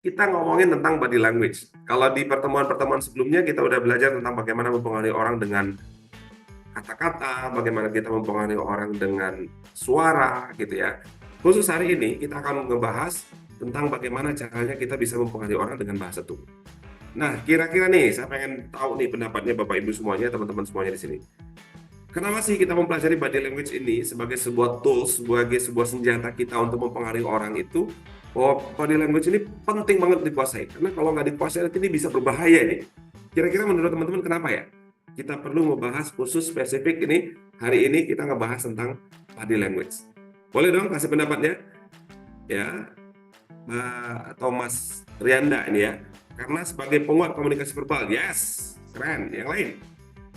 kita ngomongin tentang body language. Kalau di pertemuan-pertemuan sebelumnya kita udah belajar tentang bagaimana mempengaruhi orang dengan kata-kata, bagaimana kita mempengaruhi orang dengan suara gitu ya. Khusus hari ini kita akan ngebahas tentang bagaimana caranya kita bisa mempengaruhi orang dengan bahasa tubuh. Nah, kira-kira nih saya pengen tahu nih pendapatnya Bapak Ibu semuanya, teman-teman semuanya di sini. Kenapa sih kita mempelajari body language ini sebagai sebuah tools, sebagai sebuah senjata kita untuk mempengaruhi orang itu? Bahwa body language ini penting banget dikuasai. Karena kalau nggak dikuasai nanti ini bisa berbahaya nih. Kira-kira menurut teman-teman kenapa ya? Kita perlu membahas khusus spesifik ini. Hari ini kita ngebahas tentang body language. Boleh dong kasih pendapatnya? Ya, Mbak atau Mas Rianda ini ya. Karena sebagai penguat komunikasi verbal, yes, keren. Yang lain?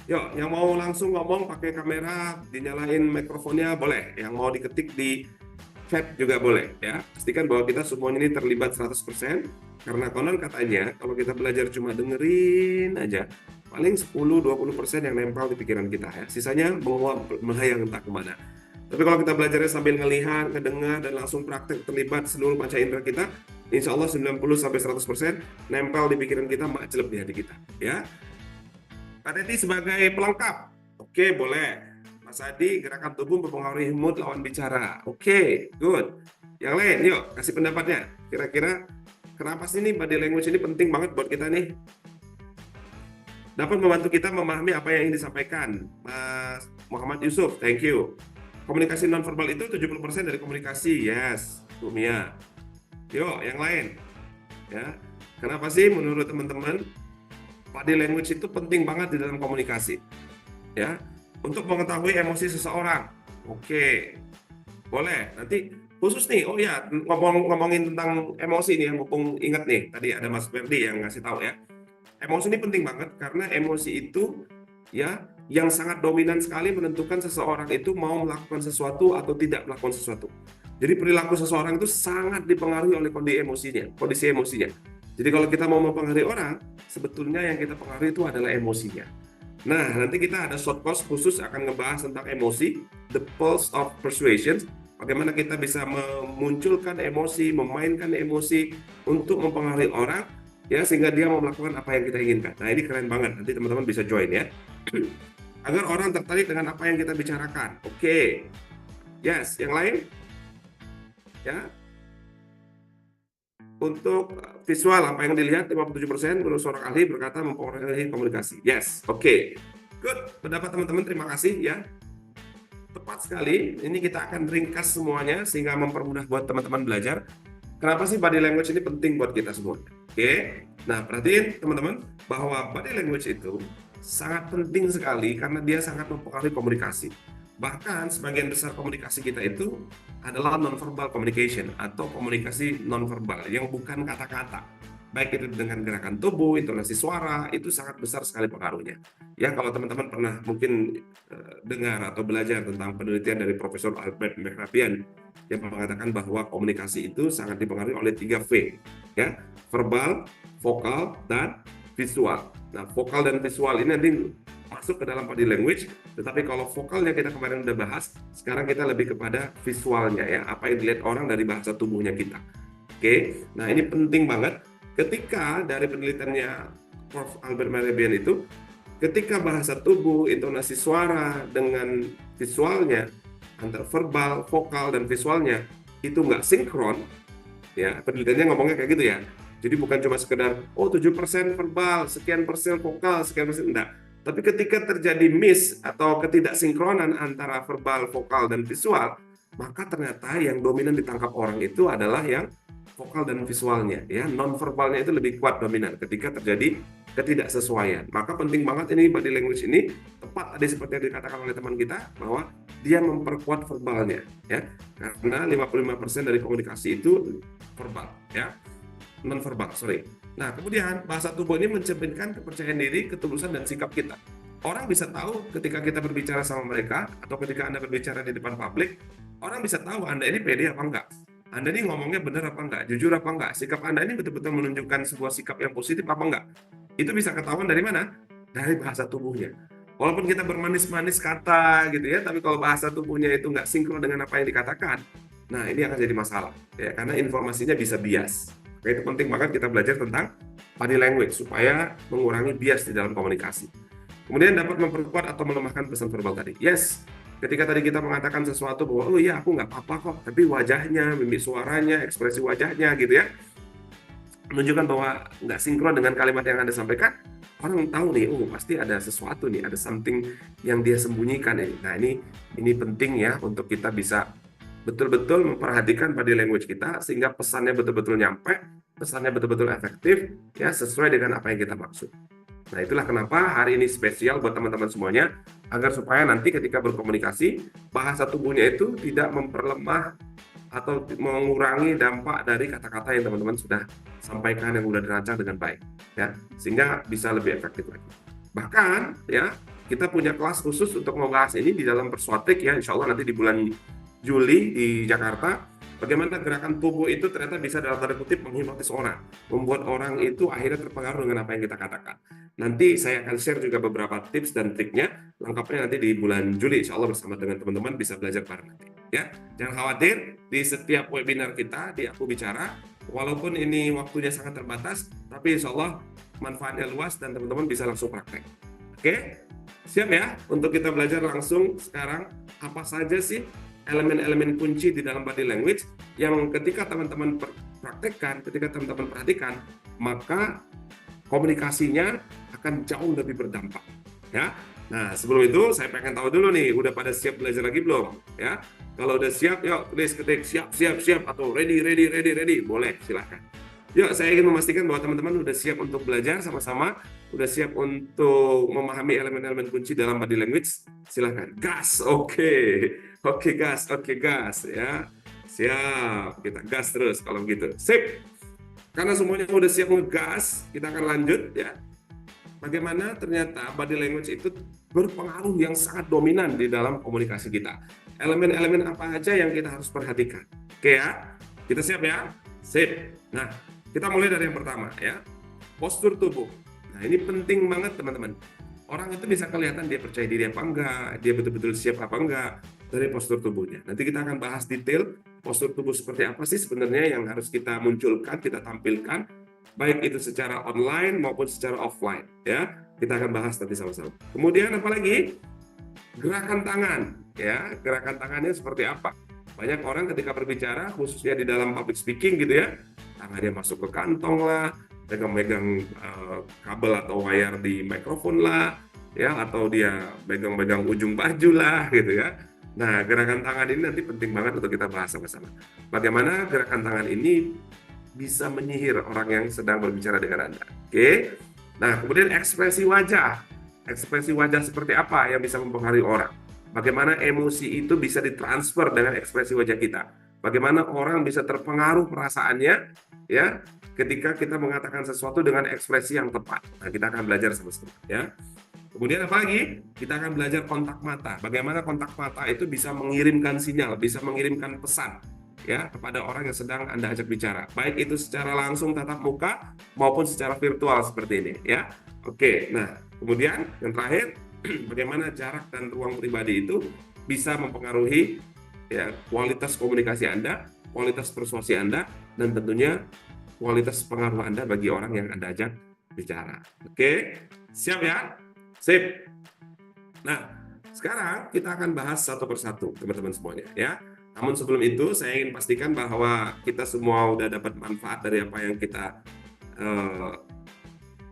Yuk, yang mau langsung ngomong pakai kamera, dinyalain mikrofonnya boleh. Yang mau diketik di chat juga boleh ya. Pastikan bahwa kita semuanya ini terlibat 100%. Karena konon katanya kalau kita belajar cuma dengerin aja, paling 10-20% yang nempel di pikiran kita ya. Sisanya melayang entah kemana. Tapi kalau kita belajarnya sambil ngelihat, ngedengar, dan langsung praktek terlibat seluruh panca indera kita, insya Allah 90-100% nempel di pikiran kita, majelep di hati kita ya. Pak Teti sebagai pelengkap. Oke, boleh. Mas Adi, gerakan tubuh mempengaruhi mood lawan bicara. Oke, good. Yang lain, yuk kasih pendapatnya. Kira-kira kenapa sih nih body language ini penting banget buat kita nih? Dapat membantu kita memahami apa yang ingin disampaikan. Mas Muhammad Yusuf, thank you. Komunikasi nonverbal itu 70% dari komunikasi. Yes, Bu Mia. Yuk, yang lain. Ya. Kenapa sih menurut teman-teman body language itu penting banget di dalam komunikasi, ya, untuk mengetahui emosi seseorang. Oke, boleh. Nanti khusus nih, oh ya, ngomongin tentang emosi nih, yang mumpung ingat nih, tadi ada Mas Ferdi yang ngasih tahu ya. Emosi ini penting banget karena emosi itu ya yang sangat dominan sekali menentukan seseorang itu mau melakukan sesuatu atau tidak melakukan sesuatu. Jadi perilaku seseorang itu sangat dipengaruhi oleh kondisi emosinya. Jadi kalau kita mau mempengaruhi orang, sebetulnya yang kita pengaruhi itu adalah emosinya. Nah, nanti kita ada short course khusus akan ngebahas tentang emosi, the pulse of persuasion, bagaimana kita bisa memunculkan emosi, memainkan emosi untuk mempengaruhi orang, ya sehingga dia mau melakukan apa yang kita inginkan. Nah, ini keren banget. Nanti teman-teman bisa join ya. Agar orang tertarik dengan apa yang kita bicarakan. Oke. Yes, yang lain? Ya. Untuk visual, apa yang dilihat 57% menurut seorang ahli berkata mempengaruhi komunikasi. Yes, oke. Good. Pendapat teman-teman, terima kasih ya. Tepat sekali. Ini kita akan ringkas semuanya sehingga mempermudah buat teman-teman belajar. Kenapa sih body language ini penting buat kita semua? Oke. Nah, perhatiin teman-teman bahwa body language itu sangat penting sekali karena dia sangat mempengaruhi komunikasi. Bahkan sebagian besar komunikasi kita itu adalah non-verbal communication atau komunikasi non-verbal yang bukan kata-kata. Baik itu dengan gerakan tubuh, intonasi suara, itu sangat besar sekali pengaruhnya. Ya, kalau teman-teman pernah mungkin dengar atau belajar tentang penelitian dari Profesor Albert Mehrabian yang mengatakan bahwa komunikasi itu sangat dipengaruhi oleh 3V, ya, verbal, vokal, dan visual. Nah, vokal dan visual ini nanti masuk ke dalam body language, tetapi kalau vokalnya kita kemarin udah bahas, sekarang kita lebih kepada visualnya ya, apa yang dilihat orang dari bahasa tubuhnya kita. Oke, nah ini penting banget. Ketika dari penelitiannya Prof. Albert Mehrabian itu, ketika bahasa tubuh, intonasi suara dengan visualnya, antara verbal, vokal, dan visualnya itu nggak sinkron, ya penelitiannya ngomongnya kayak gitu ya. Jadi bukan cuma sekedar, oh 7% verbal, sekian persen vokal, sekian persen, enggak. Tapi ketika terjadi miss atau ketidaksinkronan antara verbal, vokal, dan visual, maka ternyata yang dominan ditangkap orang itu adalah yang vokal dan visualnya. Ya, non-verbalnya itu lebih kuat dominan ketika terjadi ketidaksesuaian. Maka penting banget ini body language ini, tepat tadi seperti yang dikatakan oleh teman kita, bahwa dia memperkuat verbalnya. Ya, karena 55% dari komunikasi itu verbal. Ya, non-verbal, sorry. Nah, kemudian bahasa tubuh ini mencerminkan kepercayaan diri, ketulusan, dan sikap kita. Orang bisa tahu ketika kita berbicara sama mereka, atau ketika Anda berbicara di depan publik, orang bisa tahu Anda ini pede apa enggak. Anda ini ngomongnya benar apa enggak, jujur apa enggak, sikap Anda ini betul-betul menunjukkan sebuah sikap yang positif apa enggak. Itu bisa ketahuan dari mana? Dari bahasa tubuhnya. Walaupun kita bermanis-manis kata gitu ya, tapi kalau bahasa tubuhnya itu nggak sinkron dengan apa yang dikatakan, nah ini akan jadi masalah. Ya, karena informasinya bisa bias. Nah, itu penting banget kita belajar tentang body language supaya mengurangi bias di dalam komunikasi. Kemudian dapat memperkuat atau melemahkan pesan verbal tadi. Yes, ketika tadi kita mengatakan sesuatu bahwa oh iya aku nggak apa-apa kok, tapi wajahnya, mimik suaranya, ekspresi wajahnya gitu ya, menunjukkan bahwa nggak sinkron dengan kalimat yang Anda sampaikan, orang tahu nih, oh pasti ada sesuatu nih, ada something yang dia sembunyikan ini. Nah ini penting ya untuk kita bisa betul-betul memperhatikan body language kita sehingga pesannya betul-betul nyampe, pesannya betul-betul efektif, ya sesuai dengan apa yang kita maksud. Nah itulah kenapa hari ini spesial buat teman-teman semuanya, agar supaya nanti ketika berkomunikasi, bahasa tubuhnya itu tidak memperlemah atau mengurangi dampak dari kata-kata yang teman-teman sudah sampaikan yang sudah dirancang dengan baik, ya sehingga bisa lebih efektif lagi. Bahkan ya kita punya kelas khusus untuk membahas ini di dalam Persuatik ya, insya Allah nanti di bulan Juli di Jakarta, bagaimana gerakan tubuh itu ternyata bisa dalam tanda kutip menghipnotis orang, membuat orang itu akhirnya terpengaruh dengan apa yang kita katakan. Nanti saya akan share juga beberapa tips dan triknya, lengkapnya nanti di bulan Juli, insya Allah bersama dengan teman-teman bisa belajar bareng nanti. Ya, jangan khawatir di setiap webinar kita di Aku Bicara, walaupun ini waktunya sangat terbatas, tapi insya Allah manfaatnya luas dan teman-teman bisa langsung praktek. Oke, siap ya untuk kita belajar langsung sekarang apa saja sih elemen-elemen kunci di dalam body language yang ketika teman-teman praktekkan, ketika teman-teman perhatikan, maka komunikasinya akan jauh lebih berdampak. Ya. Nah, sebelum itu saya pengen tahu dulu nih, udah pada siap belajar lagi belum? Ya. Kalau udah siap, yuk tulis ketik siap atau ready, boleh silahkan. Yuk, saya ingin memastikan bahwa teman-teman udah siap untuk belajar sama-sama, udah siap untuk memahami elemen-elemen kunci dalam body language. Silahkan, gas, oke gas, ya. Siap, kita gas terus kalau begitu. Sip, karena semuanya udah siap ngegas, kita akan lanjut ya. Bagaimana ternyata body language itu berpengaruh yang sangat dominan di dalam komunikasi kita. Elemen-elemen apa aja yang kita harus perhatikan. Oke ya, kita siap ya? Sip. Nah, kita mulai dari yang pertama ya, postur tubuh. Nah ini penting banget teman-teman. Orang itu bisa kelihatan dia percaya diri apa enggak, dia betul-betul siap apa enggak dari postur tubuhnya. Nanti kita akan bahas detail postur tubuh seperti apa sih sebenarnya yang harus kita munculkan, kita tampilkan, baik itu secara online maupun secara offline ya. Kita akan bahas nanti sama-sama. Kemudian apalagi? Gerakan tangan ya, gerakan tangannya seperti apa? Banyak orang ketika berbicara, khususnya di dalam public speaking gitu ya, tangannya masuk ke kantong lah, megang-megang kabel atau wire di mikrofon lah, ya, atau dia megang-megang ujung baju lah gitu ya. Nah, gerakan tangan ini nanti penting banget untuk kita bahas sama-sama. Bagaimana gerakan tangan ini bisa menyihir orang yang sedang berbicara dengan Anda. Oke. Nah, kemudian ekspresi wajah. Ekspresi wajah seperti apa yang bisa mempengaruhi orang? Bagaimana emosi itu bisa ditransfer dengan ekspresi wajah kita? Bagaimana orang bisa terpengaruh perasaannya ya ketika kita mengatakan sesuatu dengan ekspresi yang tepat. Nah, kita akan belajar sama-sama ya. Kemudian apa lagi? Kita akan belajar kontak mata. Bagaimana kontak mata itu bisa mengirimkan sinyal, bisa mengirimkan pesan ya kepada orang yang sedang Anda ajak bicara. Baik itu secara langsung tatap muka maupun secara virtual seperti ini ya. Oke, nah kemudian yang terakhir bagaimana jarak dan ruang pribadi itu bisa mempengaruhi ya kualitas komunikasi Anda, kualitas persuasi Anda, dan tentunya kualitas pengaruh Anda bagi orang yang Anda ajak bicara. Oke, siap ya? Sip. Nah, sekarang kita akan bahas satu persatu, teman-teman semuanya ya. Namun sebelum itu, saya ingin pastikan bahwa kita semua udah dapat manfaat dari apa yang kita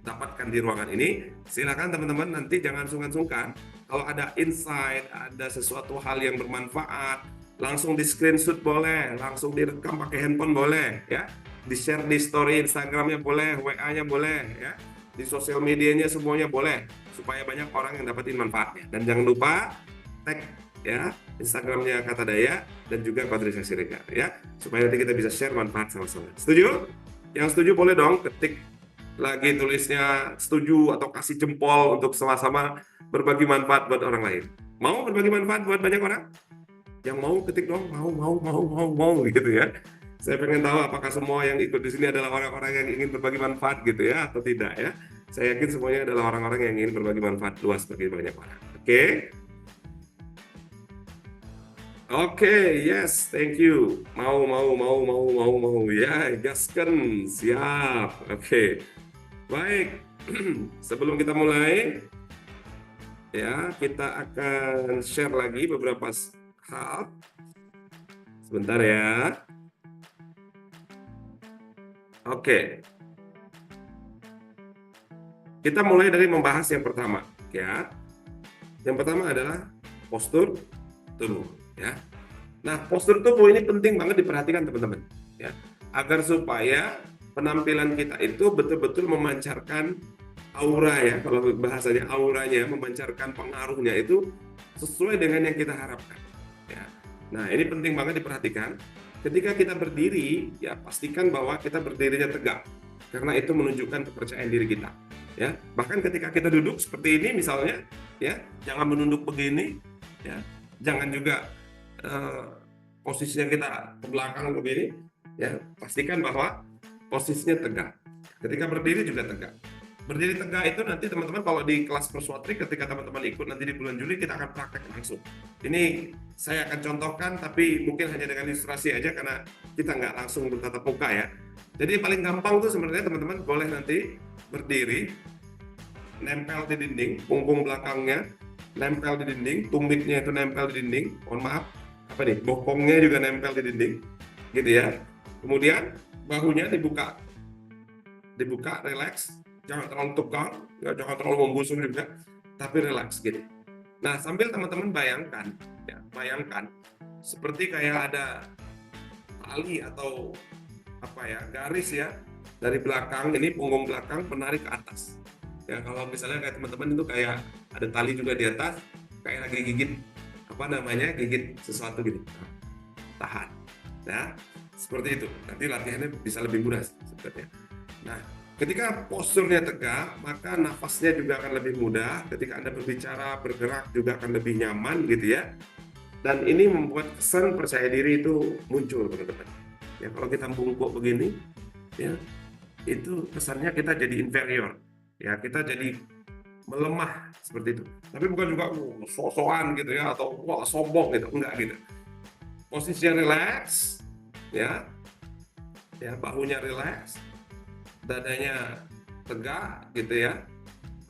dapatkan di ruangan ini. Silakan teman-teman nanti jangan sungkan-sungkan. Kalau ada insight, ada sesuatu hal yang bermanfaat, langsung di screenshot boleh, langsung direkam pakai handphone boleh, ya. Di share di story Instagramnya boleh, WA-nya boleh, ya. Di sosial medianya semuanya boleh, supaya banyak orang yang dapetin manfaatnya. Dan jangan lupa tag ya Instagramnya Kata Daya dan juga Kodrisasi Siregar ya, supaya nanti kita bisa share manfaat sama-sama. Setuju? Yang setuju boleh dong ketik lagi tulisnya setuju atau kasih jempol untuk sama-sama berbagi manfaat buat orang lain. Mau berbagi manfaat buat banyak orang? Yang mau ketik dong, mau gitu ya. Saya pengen tahu apakah semua yang ikut di sini adalah orang-orang yang ingin berbagi manfaat gitu ya atau tidak ya. Saya yakin semuanya adalah orang-orang yang ingin berbagi manfaat luas bagi banyak orang. Oke. Oke, yes, thank you. Mau. Ya, gaskan. Siap. Oke, baik. Sebelum kita mulai, ya, kita akan share lagi beberapa hal. Sebentar ya. Oke, kita mulai dari membahas yang pertama, ya. Yang pertama adalah postur tubuh, ya. Nah, postur tubuh ini penting banget diperhatikan teman-teman, ya, agar supaya penampilan kita itu betul-betul memancarkan aura ya, kalau bahasanya auranya, memancarkan pengaruhnya itu sesuai dengan yang kita harapkan, ya. Nah, ini penting banget diperhatikan. Ketika kita berdiri, ya pastikan bahwa kita berdirinya tegak, karena itu menunjukkan kepercayaan diri kita, ya. Bahkan ketika kita duduk seperti ini misalnya, ya, jangan menunduk begini, ya, jangan juga posisinya kita ke belakang begini, ya, pastikan bahwa posisinya tegak. Ketika berdiri juga tegak. Berdiri tegak itu nanti teman-teman kalau di kelas Perswatri ketika teman-teman ikut nanti di bulan Juli kita akan praktek langsung. Ini saya akan contohkan tapi mungkin hanya dengan ilustrasi aja karena kita nggak langsung bertatap muka ya. Jadi paling gampang tuh sebenarnya teman-teman boleh nanti berdiri, nempel di dinding, punggung belakangnya nempel di dinding, tumitnya itu nempel di dinding. Mohon maaf, apa nih? Bokongnya juga nempel di dinding, gitu ya. Kemudian bahunya dibuka, relax, jangan terlalu tegang, ya, jangan terlalu membusung juga, tapi relax gitu. Nah, sambil teman-teman bayangkan, ya, bayangkan seperti kayak ada tali atau apa ya, garis ya dari belakang ini punggung belakang menarik ke atas. Ya kalau misalnya kayak teman-teman itu kayak ada tali juga di atas, kayak lagi gigit apa namanya, gigit sesuatu gitu. Tahan. Ya, seperti itu. Nanti latihannya bisa lebih mudah sebenarnya. Nah, ketika posturnya tegak, maka nafasnya juga akan lebih mudah. Ketika Anda berbicara, bergerak juga akan lebih nyaman gitu ya. Dan ini membuat kesan percaya diri itu muncul, teman-teman. Ya, kalau kita bungkuk begini, ya, itu kesannya kita jadi inferior. Ya, kita jadi melemah seperti itu. Tapi bukan juga sok-sokan gitu ya atau wah sombong gitu, enggak gitu. Posisinya relax, ya, ya bahunya relax, dadanya tegak gitu ya,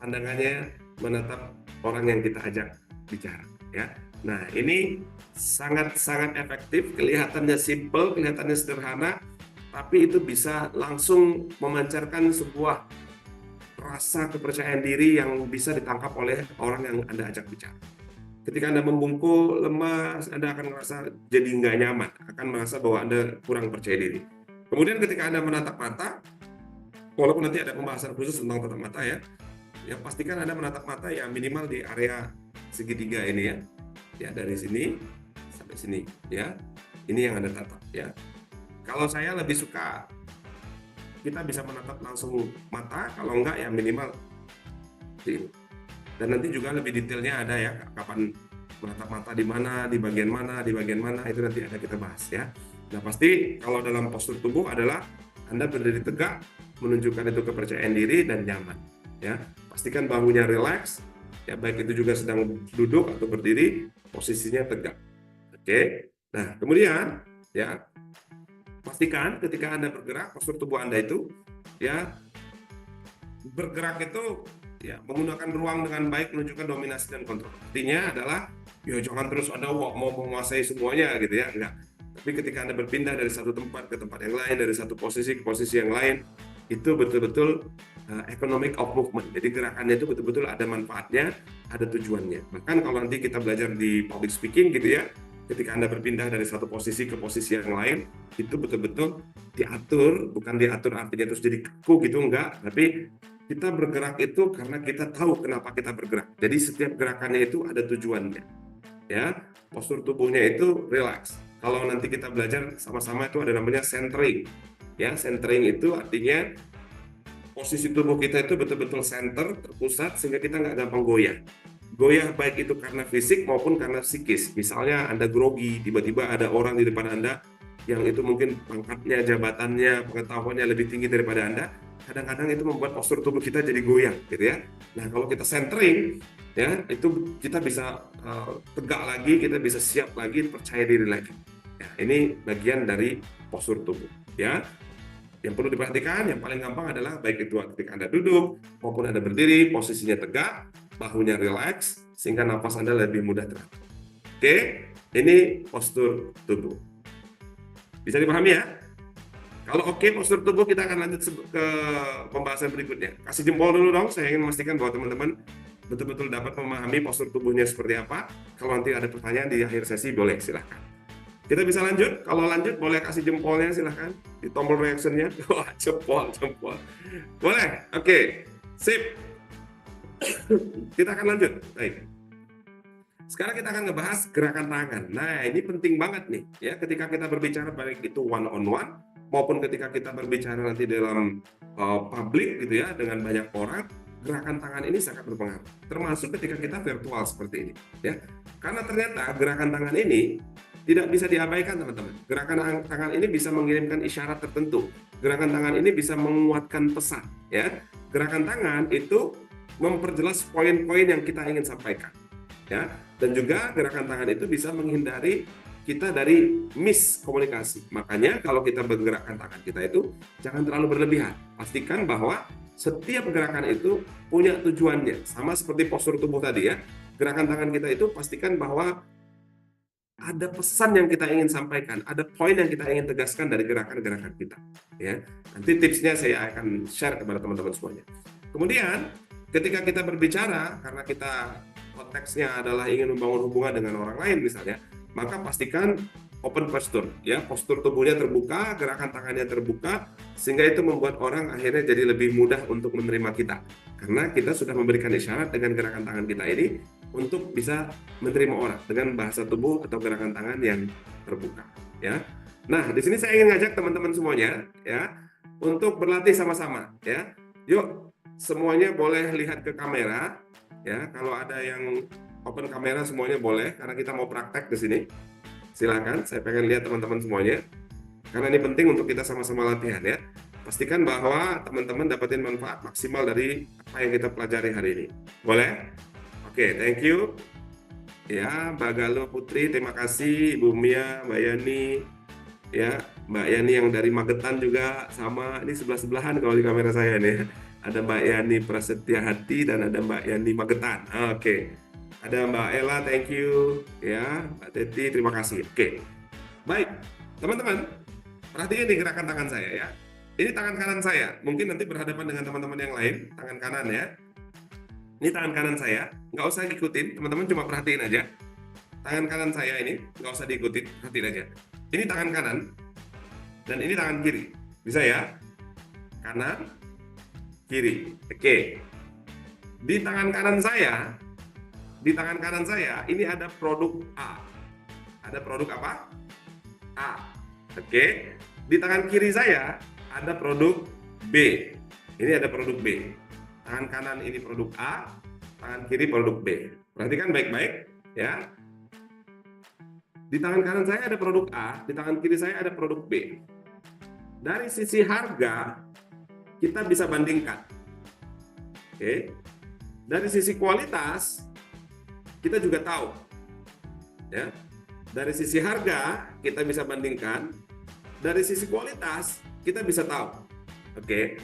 pandangannya menatap orang yang kita ajak bicara ya. Nah, ini sangat-sangat efektif, kelihatannya simple, kelihatannya sederhana, tapi itu bisa langsung memancarkan sebuah rasa kepercayaan diri yang bisa ditangkap oleh orang yang Anda ajak bicara. Ketika Anda membungkuk, lemas, Anda akan merasa jadi nggak nyaman, akan merasa bahwa Anda kurang percaya diri. Kemudian ketika Anda menatap mata, walaupun nanti ada pembahasan khusus tentang tatap mata ya, ya pastikan Anda menatap mata ya minimal di area segitiga ini ya dari sini sampai sini ya, ini yang Anda tatap ya. Kalau saya lebih suka kita bisa menatap langsung mata, kalau enggak ya minimal ini. Dan nanti juga lebih detailnya ada ya, kapan menatap mata di mana, di bagian mana, itu nanti ada kita bahas ya. Nah pasti kalau dalam postur tubuh adalah Anda berdiri tegak, menunjukkan itu kepercayaan diri dan nyaman ya. Pastikan bahunya relax, ya baik itu juga sedang duduk atau berdiri, posisinya tegak. Oke, nah kemudian ya pastikan ketika Anda bergerak, postur tubuh Anda itu ya bergerak itu ya menggunakan ruang dengan baik, menunjukkan dominasi dan kontrol. Artinya adalah ya jangan terus Anda mau menguasai semuanya gitu ya, enggak. Tapi ketika Anda berpindah dari satu tempat ke tempat yang lain, dari satu posisi ke posisi yang lain, itu betul-betul economic of movement. Jadi gerakannya itu betul-betul ada manfaatnya, ada tujuannya. Bahkan kalau nanti kita belajar di public speaking gitu ya, ketika Anda berpindah dari satu posisi ke posisi yang lain, itu betul-betul diatur, bukan diatur artinya terus jadi kaku gitu, enggak. Tapi kita bergerak itu karena kita tahu kenapa kita bergerak. Jadi setiap gerakannya itu ada tujuannya. Ya, postur tubuhnya itu relax. Kalau nanti kita belajar sama-sama itu ada namanya centering. Ya, centering itu artinya posisi tubuh kita itu betul-betul center, terpusat sehingga kita nggak gampang goyah. Goyah baik itu karena fisik maupun karena psikis. Misalnya Anda grogi, tiba-tiba ada orang di depan Anda yang itu mungkin pangkatnya, jabatannya, pengetahuannya lebih tinggi daripada Anda, kadang-kadang itu membuat postur tubuh kita jadi goyang gitu ya. Nah, kalau kita centering ya, itu kita bisa tegak lagi, kita bisa siap lagi, percaya diri lagi. Ya, ini bagian dari postur tubuh ya. Yang perlu diperhatikan, yang paling gampang adalah baik itu ketika Anda duduk maupun Anda berdiri, posisinya tegak, bahunya rileks, sehingga nafas Anda lebih mudah teratur. Oke, ini postur tubuh. Bisa dipahami ya? Kalau oke postur tubuh, kita akan lanjut ke pembahasan berikutnya. Kasih jempol dulu dong, saya ingin memastikan bahwa teman-teman betul-betul dapat memahami postur tubuhnya seperti apa. Kalau nanti ada pertanyaan di akhir sesi, boleh, silahkan. Kita bisa lanjut. Kalau lanjut, boleh kasih jempolnya, silahkan. Di tombol reaction-nya. Wah, jempol. Boleh, oke. Sip. Kita akan lanjut. Baik. Sekarang kita akan ngebahas gerakan tangan. Nah, ini penting banget nih. Ya, ketika kita berbicara baik itu one on one, maupun ketika kita berbicara nanti dalam publik gitu ya, dengan banyak orang, gerakan tangan ini sangat berpengaruh. Termasuk ketika kita virtual seperti ini. Ya, karena ternyata gerakan tangan ini tidak bisa diabaikan, teman-teman. Gerakan tangan ini bisa mengirimkan isyarat tertentu. Gerakan tangan ini bisa menguatkan pesan. Ya, gerakan tangan itu memperjelas poin-poin yang kita ingin sampaikan. Ya, dan juga gerakan tangan itu bisa menghindari kita dari miskomunikasi. Makanya kalau kita bergerakkan tangan kita itu jangan terlalu berlebihan. Pastikan bahwa setiap gerakan itu punya tujuannya. Sama seperti postur tubuh tadi ya. Gerakan tangan kita itu pastikan bahwa ada pesan yang kita ingin sampaikan, ada poin yang kita ingin tegaskan dari gerakan-gerakan kita. Ya, nanti tipsnya saya akan share kepada teman-teman semuanya. Kemudian, ketika kita berbicara, karena kita konteksnya adalah ingin membangun hubungan dengan orang lain misalnya, maka pastikan open posture, ya, postur tubuhnya terbuka, gerakan tangannya terbuka, sehingga itu membuat orang akhirnya jadi lebih mudah untuk menerima kita. Karena kita sudah memberikan isyarat dengan gerakan tangan kita ini untuk bisa menerima orang dengan bahasa tubuh atau gerakan tangan yang terbuka, ya. Nah, di sini saya ingin ngajak teman-teman semuanya, ya, untuk berlatih sama-sama, ya. Yuk, semuanya boleh lihat ke kamera, ya. Kalau ada yang open kamera semuanya boleh, karena kita mau praktek di sini. Silakan, saya pengen lihat teman-teman semuanya, karena ini penting untuk kita sama-sama latihan, ya. Pastikan bahwa teman-teman dapetin manfaat maksimal dari apa yang kita pelajari hari ini. Boleh? Oke, thank you. Ya, Mbak Galuh Putri, terima kasih. Ibu Mia, Mbak Yani, ya, Mbak Yani yang dari Magetan juga sama. Ini sebelah-sebelahan kalau di kamera saya nih. Ada Mbak Yani Prasetya Hati dan ada Mbak Yani Magetan. Oke. Ada Mbak Ella, thank you. Ya, Mbak Teti, terima kasih. Oke. Baik, teman-teman, perhatikan di gerakan tangan saya ya. Ini tangan kanan saya. Mungkin nanti berhadapan dengan teman-teman yang lain, tangan kanan ya. Ini tangan kanan saya, nggak usah diikutin, teman-teman cuma perhatiin aja. Tangan kanan saya ini, nggak usah diikutin, perhatiin aja. Ini tangan kanan, dan ini tangan kiri. Bisa ya? Kanan, kiri. Oke. Di tangan kanan saya, ini ada produk A. Ada produk apa? A. Oke. Di tangan kiri saya, ada produk B. Ini ada produk B. Tangan kanan ini produk A, tangan kiri produk B. Perhatikan baik-baik ya. Di tangan kanan saya ada produk A, di tangan kiri saya ada produk B. Dari sisi harga kita bisa bandingkan. Oke. Dari sisi kualitas kita juga tahu. Ya. Dari sisi harga kita bisa bandingkan, dari sisi kualitas kita bisa tahu. Oke.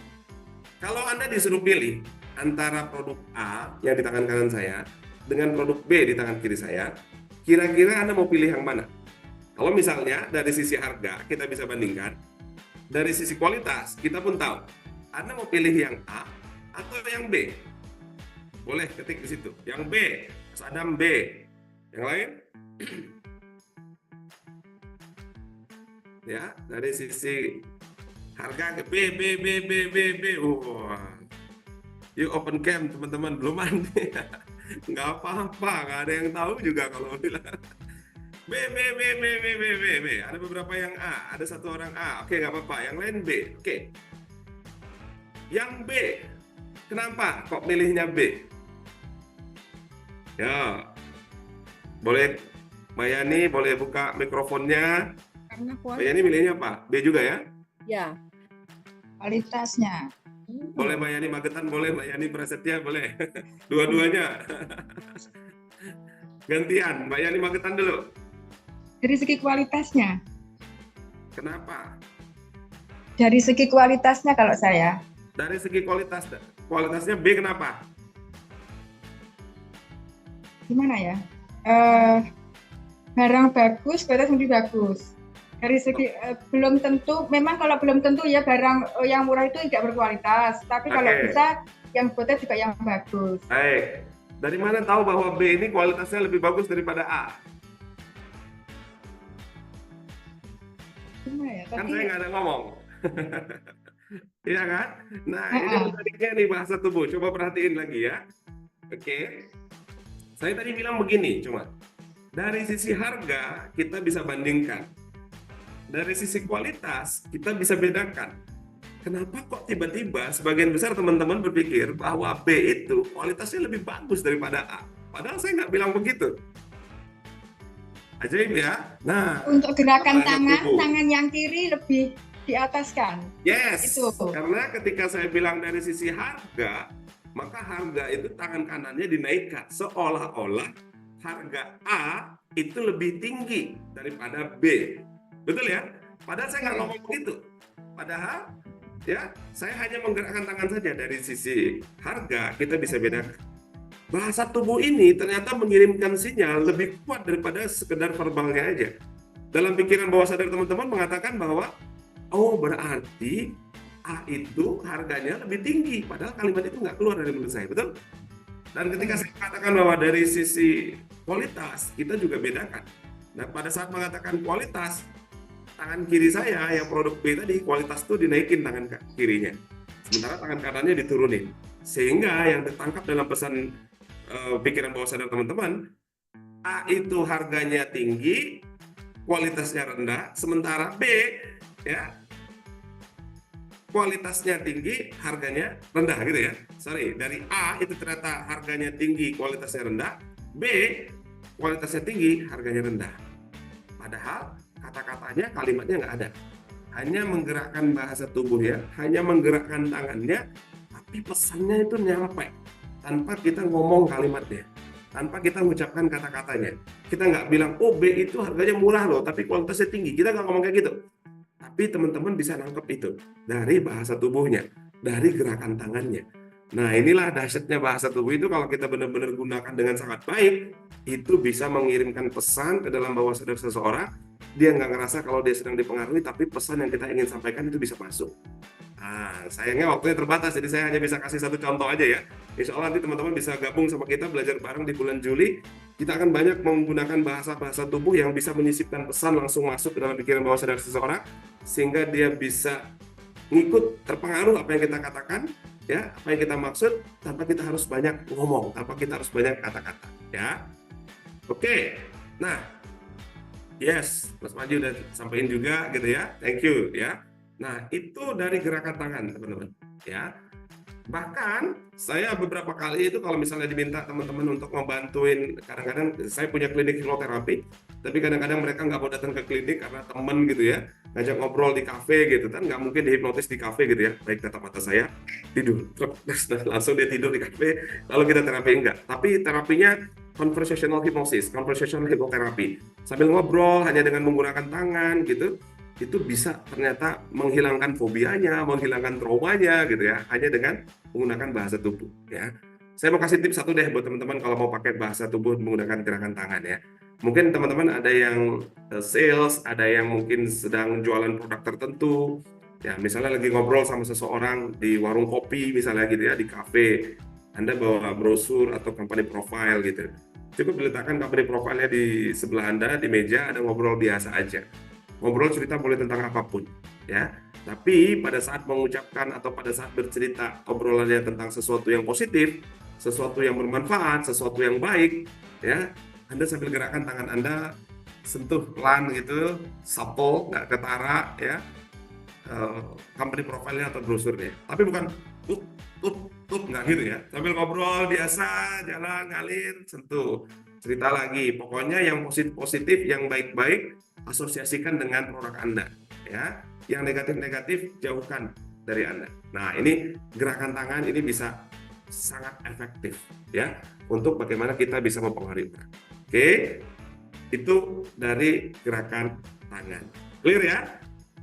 Kalau Anda disuruh pilih antara produk A yang di tangan kanan saya dengan produk B di tangan kiri saya, kira-kira Anda mau pilih yang mana? Kalau misalnya dari sisi harga kita bisa bandingkan, dari sisi kualitas kita pun tahu. Anda mau pilih yang A atau yang B? Boleh ketik di situ. Yang B, Mas Adam B. Yang lain? Ya, dari sisi harga B. Wah. Yuk open cam teman-teman, belum mandi. Nggak apa-apa, nggak ada yang tahu juga kalau bilang B. Ada beberapa yang A, ada satu orang A. Oke, nggak apa-apa. Yang lain B. Oke. Yang B, kenapa kok milihnya B? Ya, boleh Mbak Yani, boleh buka mikrofonnya. Karena Mbak Yani milihnya apa? B juga ya? Ya, kualitasnya. Boleh Mbak Yani Magetan, boleh Mbak Yani Prasetya, boleh. Dua-duanya. Gantian, Mbak Yani Magetan dulu. Dari segi kualitasnya. Kenapa? Dari segi kualitasnya kalau saya. Dari segi kualitasnya B kenapa? Gimana ya? Eh, barang bagus, kualitas lebih bagus. Dari segi belum tentu, memang kalau belum tentu ya barang yang murah itu tidak berkualitas. Tapi kalau Oke, bisa yang kualitas juga yang bagus. baik. Dari mana tahu bahwa B ini kualitasnya lebih bagus daripada A? Gimana ya? Kan Tapi saya nggak ada ngomong. Iya kan? Nah, ini uh-uh. menariknya nih bahasa tubuh. Coba perhatiin lagi ya. Oke. Saya tadi bilang begini, cuma dari sisi harga kita bisa bandingkan. Dari sisi kualitas kita bisa bedakan. Kenapa kok tiba-tiba sebagian besar teman-teman berpikir bahwa B itu kualitasnya lebih bagus daripada A? Padahal saya nggak bilang begitu. Ajaib ya. Nah, Untuk gerakan bahasa tubuh. tangan yang kiri lebih di atas kan? Yes, Itu. karena ketika saya bilang dari sisi harga, maka harga itu tangan kanannya dinaikkan. Seolah-olah harga A itu lebih tinggi daripada B. Betul ya? Padahal saya nggak Oke. ngomong begitu. Padahal ya, saya hanya menggerakkan tangan saja dari sisi harga, kita bisa bedakan. Bahasa tubuh ini ternyata mengirimkan sinyal lebih kuat daripada sekedar verbalnya aja. Dalam pikiran bawah sadar teman-teman mengatakan bahwa oh berarti A itu harganya lebih tinggi, padahal kalimat itu nggak keluar dari mulut saya, betul? Dan ketika saya katakan bahwa dari sisi kualitas, kita juga bedakan. Nah, pada saat mengatakan kualitas, tangan kiri saya yang produk B tadi, kualitas itu dinaikin tangan kirinya. Sementara tangan kanannya diturunin. Sehingga yang tertangkap dalam pesan pikiran bawah sadar teman-teman, A itu harganya tinggi, kualitasnya rendah, sementara B ya kualitasnya tinggi, harganya rendah gitu ya. Sorry, dari A itu ternyata harganya tinggi, kualitasnya rendah. B, kualitasnya tinggi, harganya rendah. Padahal kata-katanya, kalimatnya nggak ada. Hanya menggerakkan bahasa tubuh ya, hanya menggerakkan tangannya, tapi pesannya itu nyampe. Tanpa kita ngomong kalimatnya, tanpa kita mengucapkan kata-katanya. Kita nggak bilang, oh B itu harganya murah loh, tapi kualitasnya tinggi. Kita nggak ngomong kayak gitu. Tapi teman-teman bisa nangkep itu dari bahasa tubuhnya, dari gerakan tangannya. Nah, inilah dahsyatnya bahasa tubuh itu kalau kita benar-benar gunakan dengan sangat baik, itu bisa mengirimkan pesan ke dalam bawah sadar seseorang. Dia nggak ngerasa kalau dia sedang dipengaruhi, tapi pesan yang kita ingin sampaikan itu bisa masuk. Nah, sayangnya waktunya terbatas, jadi saya hanya bisa kasih satu contoh aja ya. Insya Allah nanti teman-teman bisa gabung sama kita belajar bareng di bulan Juli. Kita akan banyak menggunakan bahasa-bahasa tubuh yang bisa menyisipkan pesan langsung masuk ke dalam pikiran bawah sadar seseorang, sehingga dia bisa ngikut terpengaruh apa yang kita katakan, ya, apa yang kita maksud, tanpa kita harus banyak ngomong, tanpa kita harus banyak kata-kata, ya. Oke, nah, yes, Mas Maju udah sampaikan juga gitu ya, thank you ya. Nah, itu dari gerakan tangan, teman-teman, ya. Bahkan saya beberapa kali itu kalau misalnya diminta teman-teman untuk membantuin, kadang-kadang saya punya klinik hipnoterapi, tapi kadang-kadang mereka nggak mau datang ke klinik karena temen gitu ya, ngajak ngobrol di kafe gitu kan, nggak mungkin dihipnotis di kafe gitu ya, baik tatap mata saya, tidur, terus langsung dia tidur di kafe, lalu kita terapi enggak. Tapi terapinya conversational hypnosis, conversational hypnotherapy, sambil ngobrol hanya dengan menggunakan tangan gitu, itu bisa ternyata menghilangkan fobianya, menghilangkan traumanya gitu ya, hanya dengan menggunakan bahasa tubuh ya. Saya mau kasih tips satu deh buat teman-teman kalau mau pakai bahasa tubuh menggunakan gerakan tangan ya. Mungkin teman-teman ada yang sales, ada yang mungkin sedang jualan produk tertentu. Ya, misalnya lagi ngobrol sama seseorang di warung kopi misalnya gitu ya, di kafe. Anda bawa brosur atau company profile gitu. Cukup diletakkan company profile-nya di sebelah Anda di meja, ada ngobrol biasa aja. Ngobrol cerita boleh tentang apapun ya. Tapi pada saat mengucapkan atau pada saat bercerita obrolannya tentang sesuatu yang positif, sesuatu yang bermanfaat, sesuatu yang baik, ya, Anda sambil gerakkan tangan Anda, sentuh pelan gitu, supple, nggak ketara, ya, company profile-nya atau brosurnya. Tapi bukan up, up, up, nggak gitu ya. Sambil ngobrol biasa, jalan, ngalir, sentuh, cerita lagi. Pokoknya yang positif-positif, yang baik-baik, asosiasikan dengan produk Anda, ya. Yang negatif-negatif jauhkan. dari Anda. Nah, ini gerakan tangan ini bisa sangat efektif ya untuk bagaimana kita bisa mempengaruhi orang. Oke, itu dari gerakan tangan. Clear ya?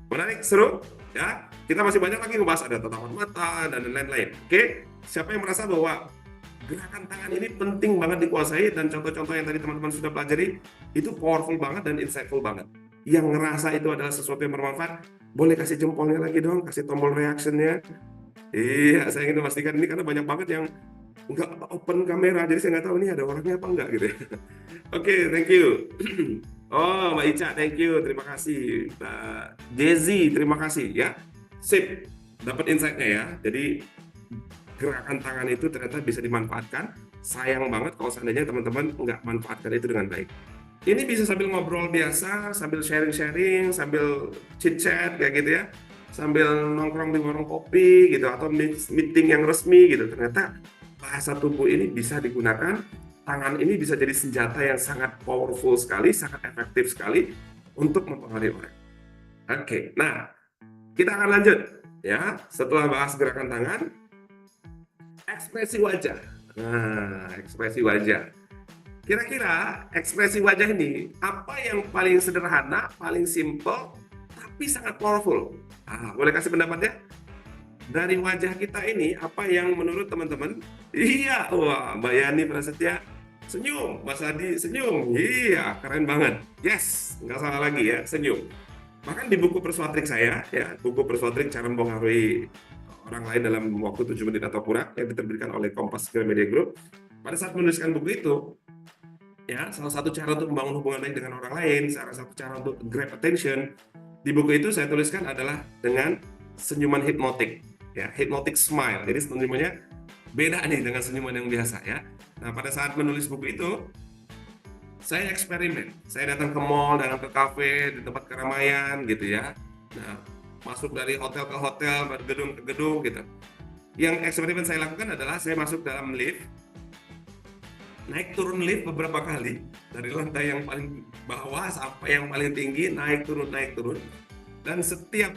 Menarik, seru ya. Kita masih banyak lagi ngebahas, ada tatapan mata dan lain-lain. Oke, siapa yang merasa bahwa gerakan tangan ini penting banget dikuasai dan contoh-contoh yang tadi teman-teman sudah pelajari itu powerful banget dan insightful banget. Yang ngerasa itu adalah sesuatu yang bermanfaat, boleh kasih jempolnya lagi dong, kasih tombol reactionnya. Iya, saya ingin memastikan ini karena banyak banget yang nggak open kamera, jadi saya nggak tahu ini ada orangnya apa enggak gitu ya. Oke, thank you. Oh, Mbak Ica, thank you, terima kasih. Mbak Jezi, terima kasih ya. Sip, dapat insight-nya ya. Jadi gerakan tangan itu ternyata bisa dimanfaatkan. Sayang banget kalau seandainya teman-teman nggak manfaatkan itu dengan baik. Ini bisa sambil ngobrol biasa, sambil sharing-sharing, sambil chit-chat kayak gitu ya, sambil nongkrong di warung kopi gitu, atau meeting yang resmi gitu. Ternyata bahasa tubuh ini bisa digunakan, tangan ini bisa jadi senjata yang sangat powerful sekali, sangat efektif sekali untuk mempengaruhi orang. Oke, nah kita akan lanjut ya. Setelah bahas gerakan tangan, ekspresi wajah. Nah, ekspresi wajah. Kira-kira ekspresi wajah ini apa yang paling sederhana, paling simple, tapi sangat powerful? Boleh kasih pendapatnya? Dari wajah kita ini, apa yang menurut teman-teman? Iya, wah, Mbak Yani Prasetya senyum, Mas Adi senyum. Iya, keren banget. Yes, nggak salah lagi ya, senyum. Bahkan di buku Persuatrik saya, ya, buku Persuatrik Cara Mempengaruhi Orang Lain dalam Waktu 7 Menit atau Kurang, yang diterbitkan oleh Kompas Media Group, pada saat menuliskan buku itu, ya, salah satu cara untuk membangun hubungan baik dengan orang lain, salah satu cara untuk grab attention, di buku itu saya tuliskan adalah dengan senyuman hipnotik, ya, hypnotic smile. Jadi senyumannya beda nih dengan senyuman yang biasa ya. Nah, pada saat menulis buku itu, saya eksperimen. Saya datang ke mall, datang ke kafe, di tempat keramaian gitu ya. Nah, masuk dari hotel ke hotel, dari gedung ke gedung gitu. Yang eksperimen saya lakukan adalah saya masuk dalam lift, naik turun lift beberapa kali, dari lantai yang paling bawah sampai yang paling tinggi, naik turun, dan setiap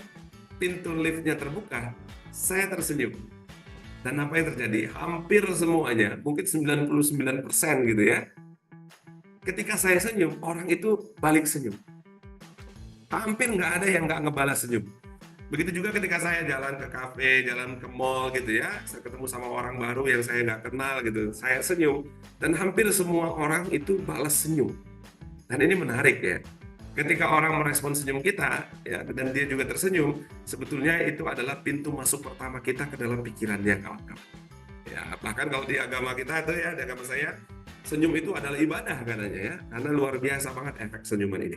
pintu liftnya terbuka, saya tersenyum. Dan apa yang terjadi? Hampir semuanya, mungkin 99% gitu ya, ketika saya senyum, orang itu balik senyum. Hampir nggak ada yang nggak ngebalas senyum. Begitu juga ketika saya jalan ke kafe, jalan ke mall gitu ya, saya ketemu sama orang baru yang saya nggak kenal gitu, saya senyum, dan hampir semua orang itu balas senyum. Dan ini menarik ya, ketika orang merespon senyum kita, ya, dan dia juga tersenyum, sebetulnya itu adalah pintu masuk pertama kita ke dalam pikirannya, kawan-kawan. Ya, bahkan kalau di agama kita itu ya, di agama saya, senyum itu adalah ibadah katanya ya, karena luar biasa banget efek senyuman ini.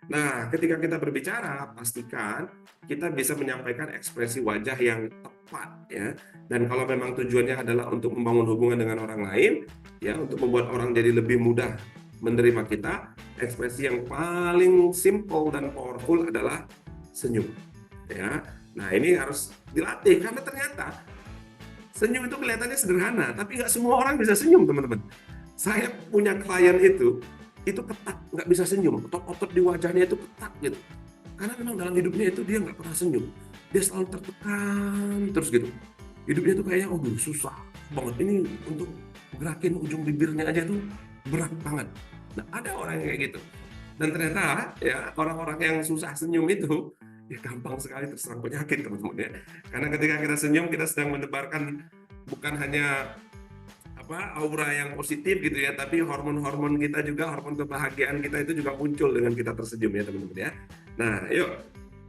Nah, ketika kita berbicara, pastikan kita bisa menyampaikan ekspresi wajah yang tepat ya. Dan kalau memang tujuannya adalah untuk membangun hubungan dengan orang lain, ya, untuk membuat orang jadi lebih mudah menerima kita, ekspresi yang paling simple dan powerful adalah senyum. Ya. Nah, ini harus dilatih karena ternyata senyum itu kelihatannya sederhana, tapi nggak semua orang bisa senyum, teman-teman. Saya punya klien itu ketat, nggak bisa senyum, otot-otot di wajahnya itu ketat gitu. Karena memang dalam hidupnya itu dia nggak pernah senyum, dia selalu tertekan terus gitu. Hidupnya tuh kayaknya susah banget, ini untuk gerakin ujung bibirnya aja tuh berat banget. Nah, ada orang yang kayak gitu. Dan ternyata ya orang-orang yang susah senyum itu ya gampang sekali terserang penyakit, teman-teman ya. Karena ketika kita senyum, kita sedang menebarkan bukan hanya aura yang positif gitu ya, tapi hormon-hormon kita juga, hormon kebahagiaan kita itu juga muncul dengan kita tersenyum ya, teman-teman ya. Nah, yuk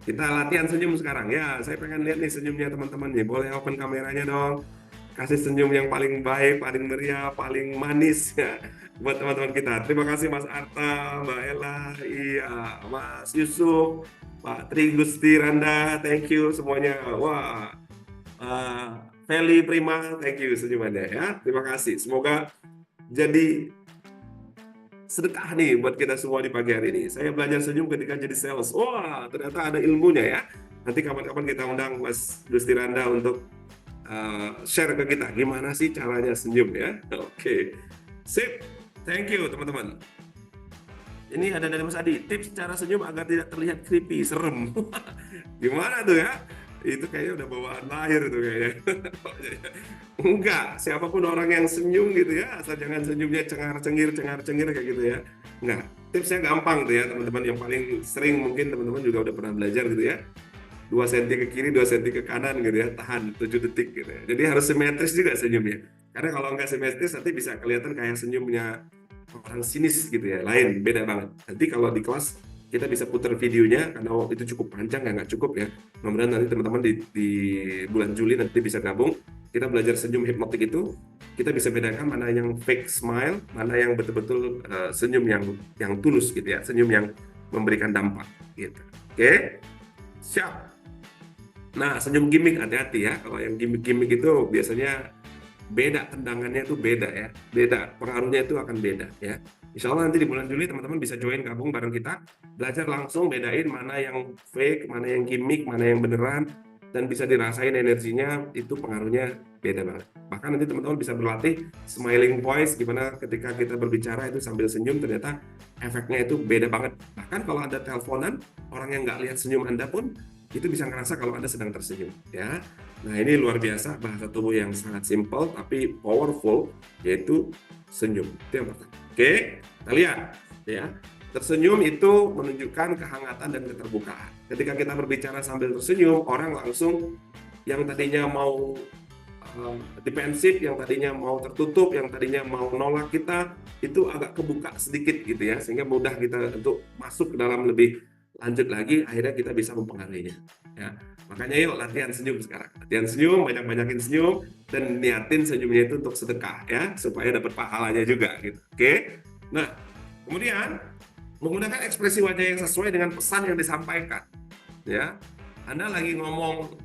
kita latihan senyum sekarang ya. Saya pengen lihat nih senyumnya teman-teman nih. Boleh open kameranya dong. Kasih senyum yang paling baik, paling meriah, paling manis ya buat teman-teman kita. Terima kasih Mas Arta, Mbak Ella, iya, Mas Yusuf, Pak Tri Gusti Randa, thank you semuanya. Wah, Feli Prima, thank you senyumannya ya. Terima kasih. Semoga jadi sedekah nih buat kita semua di pagi hari ini. Saya belajar senyum ketika jadi sales. Wah, ternyata ada ilmunya ya. Nanti kapan-kapan kita undang Mas Gusti Randa untuk share ke kita gimana sih caranya senyum ya. Oke. Sip. Thank you teman-teman. Ini ada dari Mas Adi, tips cara senyum agar tidak terlihat creepy, serem. Gimana tuh ya? Itu kayaknya udah bawaan lahir tuh kayaknya. Enggak, siapapun orang yang senyum gitu ya, asal jangan senyumnya cengar-cengir kayak gitu ya. Enggak, tipsnya gampang tuh ya teman-teman, yang paling sering mungkin teman-teman juga udah pernah belajar gitu ya. 2 senti ke kiri, 2 senti ke kanan gitu ya, tahan 7 detik gitu ya. Jadi harus simetris juga senyumnya. Karena kalau nggak simetris nanti bisa kelihatan kayak senyumnya orang sinis gitu ya, lain, beda banget. Nanti kalau di kelas kita bisa putar videonya, karena waktu itu cukup panjang, nggak cukup ya. Mudah-mudahan nanti teman-teman di bulan Juli nanti bisa gabung, kita belajar senyum hipnotik itu, kita bisa bedakan mana yang fake smile, mana yang betul-betul senyum yang tulus gitu ya, senyum yang memberikan dampak gitu. Oke, siap. Nah, senyum gimmick hati-hati ya. Kalau yang gimmick-gimmick itu biasanya beda, tendangannya itu beda ya, beda, pengaruhnya itu akan beda ya. Insya Allah nanti di bulan Juli teman-teman bisa join gabung bareng kita, belajar langsung bedain mana yang fake, mana yang gimmick, mana yang beneran, dan bisa dirasain energinya, itu pengaruhnya beda banget. Bahkan nanti teman-teman bisa berlatih smiling voice, gimana ketika kita berbicara itu sambil senyum, ternyata efeknya itu beda banget. Bahkan kalau Anda teleponan, orang yang nggak lihat senyum Anda pun itu bisa ngerasa kalau Anda sedang tersenyum ya. Nah, ini luar biasa, bahasa tubuh yang sangat simple tapi powerful, yaitu senyum. Itu yang pertama. Oke, kita lihat ya. Tersenyum itu menunjukkan kehangatan dan keterbukaan. Ketika kita berbicara sambil tersenyum, orang langsung yang tadinya mau defensif, yang tadinya mau tertutup, yang tadinya mau nolak kita, itu agak kebuka sedikit gitu ya, sehingga mudah kita untuk masuk ke dalam lebih lanjut lagi, akhirnya kita bisa mempengaruhinya ya. Makanya yuk latihan senyum sekarang, latihan senyum, banyak-banyakin senyum, dan niatin senyumnya itu untuk sedekah ya, supaya dapat pahalanya juga gitu. Oke, nah kemudian menggunakan ekspresi wajah yang sesuai dengan pesan yang disampaikan ya. Anda lagi ngomong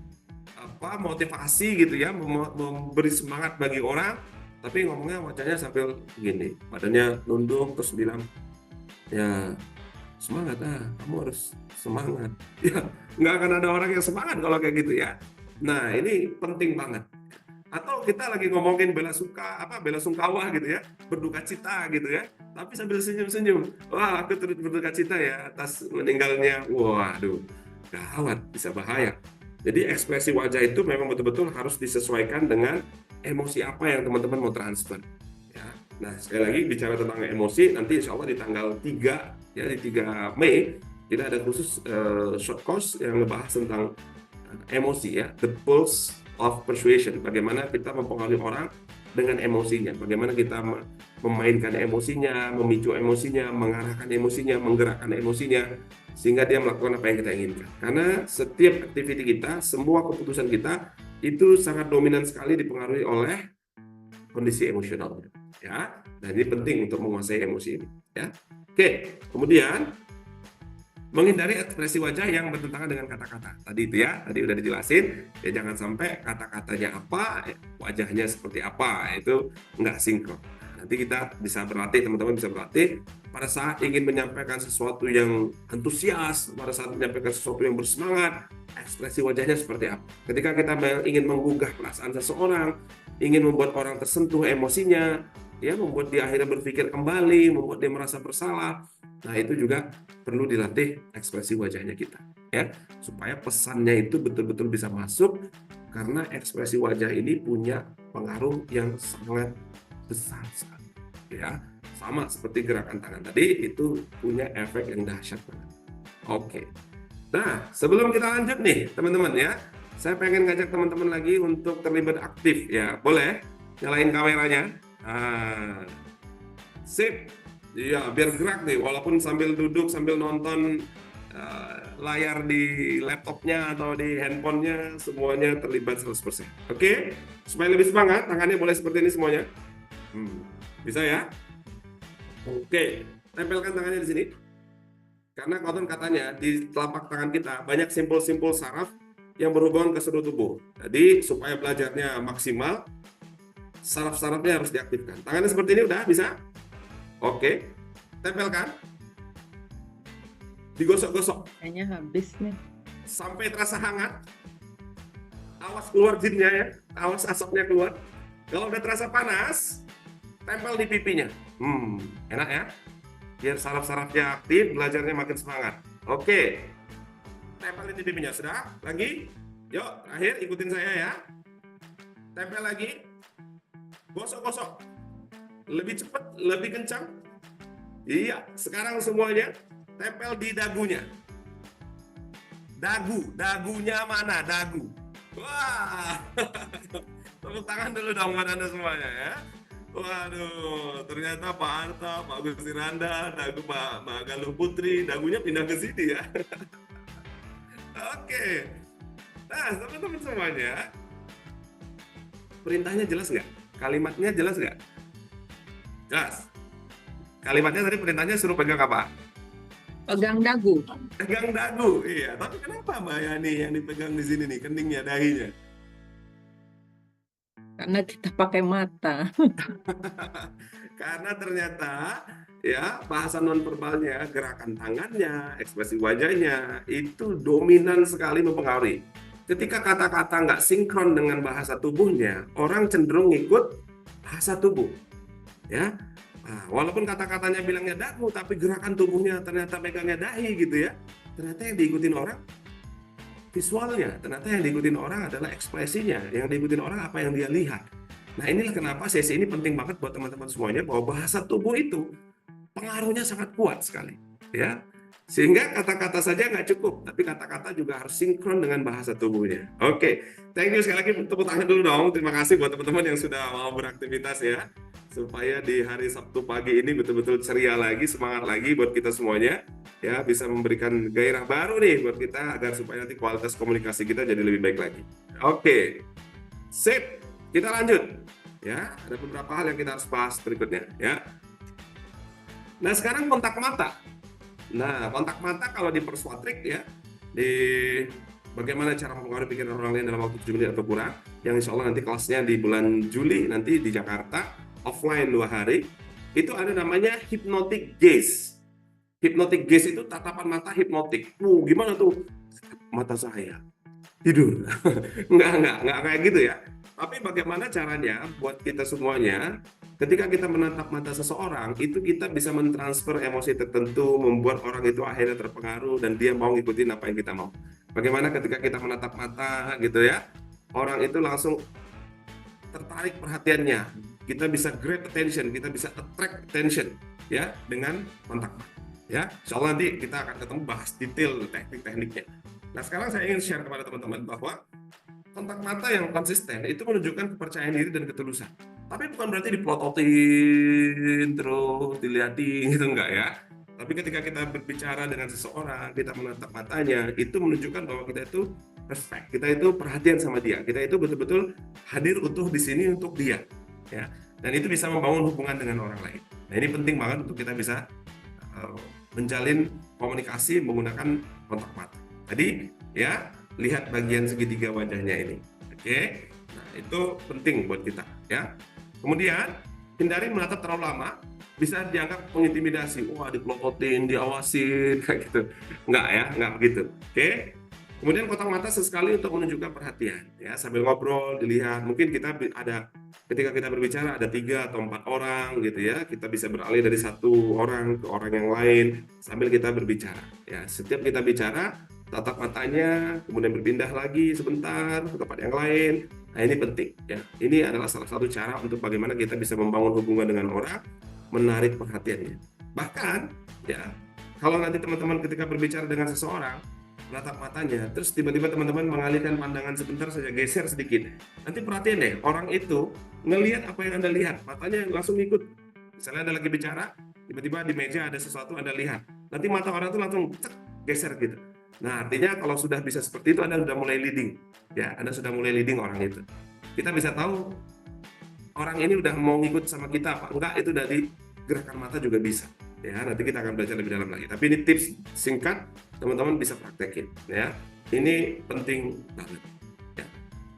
motivasi gitu ya, memberi semangat bagi orang, tapi ngomongnya wajahnya sambil gini, badannya nunduk terus bilang ya semangat, kamu harus semangat. Ya, nggak akan ada orang yang semangat kalau kayak gitu ya. Nah, ini penting banget. Atau kita lagi ngomongin bela sungkawa gitu ya, berduka cita gitu ya, tapi sambil senyum-senyum. Wah, aku turut berduka cita ya atas meninggalnya. Waduh, gawat, bisa bahaya. Jadi ekspresi wajah itu memang betul-betul harus disesuaikan dengan emosi apa yang teman-teman mau transfer. Ya. Nah, sekali lagi bicara tentang emosi, nanti insya Allah di tanggal 3 ya, di 3 Mei kita ada khusus short course yang ngebahas tentang emosi ya, the pulse of persuasion, bagaimana kita mempengaruhi orang dengan emosinya, bagaimana kita memainkan emosinya, memicu emosinya, mengarahkan emosinya, menggerakkan emosinya, sehingga dia melakukan apa yang kita inginkan. Karena setiap aktiviti kita, semua keputusan kita itu sangat dominan sekali dipengaruhi oleh kondisi emosional ya. Nah, ini penting untuk menguasai emosi ini ya. Oke, kemudian menghindari ekspresi wajah yang bertentangan dengan kata-kata. Tadi itu ya, tadi udah dijelasin, ya jangan sampai kata-katanya apa, wajahnya seperti apa, itu nggak sinkron. Nanti kita bisa berlatih, teman-teman bisa berlatih pada saat ingin menyampaikan sesuatu yang antusias, pada saat menyampaikan sesuatu yang bersemangat, ekspresi wajahnya seperti apa. Ketika kita ingin menggugah perasaan seseorang, ingin membuat orang tersentuh emosinya, ya membuat dia akhirnya berpikir kembali, membuat dia merasa bersalah. Nah, itu juga perlu dilatih ekspresi wajahnya kita ya, supaya pesannya itu betul-betul bisa masuk, karena ekspresi wajah ini punya pengaruh yang sangat besar sekali ya. Sama seperti gerakan tangan tadi, itu punya efek yang dahsyat banget. Oke. Nah, sebelum kita lanjut nih teman-teman ya, saya pengen ngajak teman-teman lagi untuk terlibat aktif ya. Boleh nyalain kameranya. Sip. Iya, biar gerak nih, walaupun sambil duduk, sambil nonton layar di laptopnya atau di handphonenya, semuanya terlibat 100%. Oke? Supaya lebih semangat, tangannya boleh seperti ini semuanya. Bisa ya? Oke, tempelkan tangannya di sini. Karena konon katanya di telapak tangan kita banyak simpul-simpul saraf yang berhubungan ke seluruh tubuh. Jadi supaya belajarnya maksimal, saraf-sarafnya harus diaktifkan. Tangannya seperti ini udah bisa? Oke, tempelkan. Digosok-gosok. Kayaknya habis nih. Sampai terasa hangat. Awas keluar jinnya ya. Awas asapnya keluar. Kalau udah terasa panas, tempel di pipinya. Enak ya? Biar saraf-sarafnya aktif, belajarnya makin semangat. Oke. Tempelin di pipinya. Sudah? Lagi? Yuk, terakhir ikutin saya ya. Tempel lagi. Gosok-gosok. Lebih cepat, lebih kencang. Iya, sekarang semuanya tempel di dagunya. Dagunya mana? Dagu. Wah, tepuk tangan dulu dong buat Anda semuanya ya. Waduh, ternyata Pak Arta, Pak Gusti Randa, dagu Mbak Galuh Putri, dagunya pindah ke sini ya. Oke, nah teman-teman semuanya, perintahnya jelas nggak? Kalimatnya jelas nggak? Jelas. Kalimatnya tadi perintahnya suruh pegang apa? Pegang dagu. Pegang dagu, iya. Tapi kenapa Mbak Yani yang dipegang di sini nih, keningnya, dahinya? Karena kita pakai mata. Karena ternyata ya bahasa nonverbalnya, gerakan tangannya, ekspresi wajahnya itu dominan sekali mempengaruhi. Ketika kata-kata nggak sinkron dengan bahasa tubuhnya, orang cenderung ngikut bahasa tubuh. Ya, nah, walaupun kata-katanya bilangnya dagu, tapi gerakan tubuhnya ternyata pegangnya dahi gitu ya. Ternyata yang diikutin orang visualnya, ternyata yang diikutin orang adalah ekspresinya, yang diikutin orang apa yang dia lihat. Nah, inilah kenapa sesi ini penting banget buat teman-teman semuanya, bahwa bahasa tubuh itu pengaruhnya sangat kuat sekali, ya. Sehingga kata-kata saja nggak cukup, tapi kata-kata juga harus sinkron dengan bahasa tubuhnya. Oke, thank you sekali lagi, tepuk tangan dulu dong. Terima kasih buat teman-teman yang sudah mau beraktivitas ya, supaya di hari Sabtu pagi ini betul-betul ceria lagi, semangat lagi buat kita semuanya, ya, bisa memberikan gairah baru nih buat kita agar supaya nanti kualitas komunikasi kita jadi lebih baik lagi. Oke, sip, kita lanjut. Ya, ada beberapa hal yang kita harus bahas berikutnya, ya. Nah, sekarang kontak mata. Nah, kontak mata kalau di Persuatrik ya, di bagaimana cara mempengaruhi pikiran orang lain dalam waktu 7 menit atau kurang, yang insya Allah nanti kelasnya di bulan Juli nanti di Jakarta, offline 2 hari, itu ada namanya hypnotic gaze. Hypnotic gaze itu tatapan mata hipnotik. Gimana tuh? Mata saya tidur. Enggak kayak gitu ya. Tapi bagaimana caranya buat kita semuanya, ketika kita menatap mata seseorang, itu kita bisa mentransfer emosi tertentu, membuat orang itu akhirnya terpengaruh dan dia mau ngikutin apa yang kita mau. Bagaimana ketika kita menatap mata gitu ya, orang itu langsung tertarik perhatiannya. Kita bisa grab attention, kita bisa attract attention ya dengan kontak mata. Ya, insya Allah nanti kita akan ketemu bahas detail teknik-tekniknya. Nah, sekarang saya ingin share kepada teman-teman bahwa kontak mata yang konsisten itu menunjukkan kepercayaan diri dan ketulusan. Tapi bukan berarti dipelototin terus, dilihatin gitu, enggak ya. Tapi ketika kita berbicara dengan seseorang, kita menatap matanya, itu menunjukkan bahwa kita itu respect, kita itu perhatian sama dia, kita itu betul-betul hadir utuh di sini untuk dia, ya. Dan itu bisa membangun hubungan dengan orang lain. Nah, ini penting banget untuk kita bisa menjalin komunikasi menggunakan kontak mata. Jadi ya, lihat bagian segitiga wajahnya ini. Oke. Nah, itu penting buat kita ya. Kemudian hindari menatap terlalu lama, bisa dianggap mengintimidasi. Wah, dipelototin, diawasin kayak gitu. Enggak ya, enggak begitu. Oke. Kemudian kontak mata sesekali untuk menunjukkan perhatian ya, sambil ngobrol dilihat. Mungkin kita ada ketika kita berbicara ada 3 atau 4 orang gitu ya, kita bisa beralih dari satu orang ke orang yang lain sambil kita berbicara ya. Setiap kita bicara, tatap matanya, kemudian berpindah lagi sebentar ke tempat yang lain. Nah, ini penting ya. Ini adalah salah satu cara untuk bagaimana kita bisa membangun hubungan dengan orang, menarik perhatiannya. Bahkan ya, kalau nanti teman-teman ketika berbicara dengan seseorang, menatap matanya, terus tiba-tiba teman-teman mengalihkan pandangan sebentar saja, geser sedikit. Nanti perhatiin deh, orang itu ngelihat apa yang Anda lihat, matanya langsung ikut. Misalnya Anda lagi bicara, tiba-tiba di meja ada sesuatu Anda lihat. Nanti mata orang itu langsung cek, geser gitu. Nah, artinya kalau sudah bisa seperti itu, Anda sudah mulai leading. Ya, Anda sudah mulai leading orang itu. Kita bisa tahu orang ini udah mau ngikut sama kita apa enggak, itu dari gerakan mata juga bisa. Ya, nanti kita akan belajar lebih dalam lagi. Tapi ini tips singkat, teman-teman bisa praktekin. Ya, ini penting banget. Ya.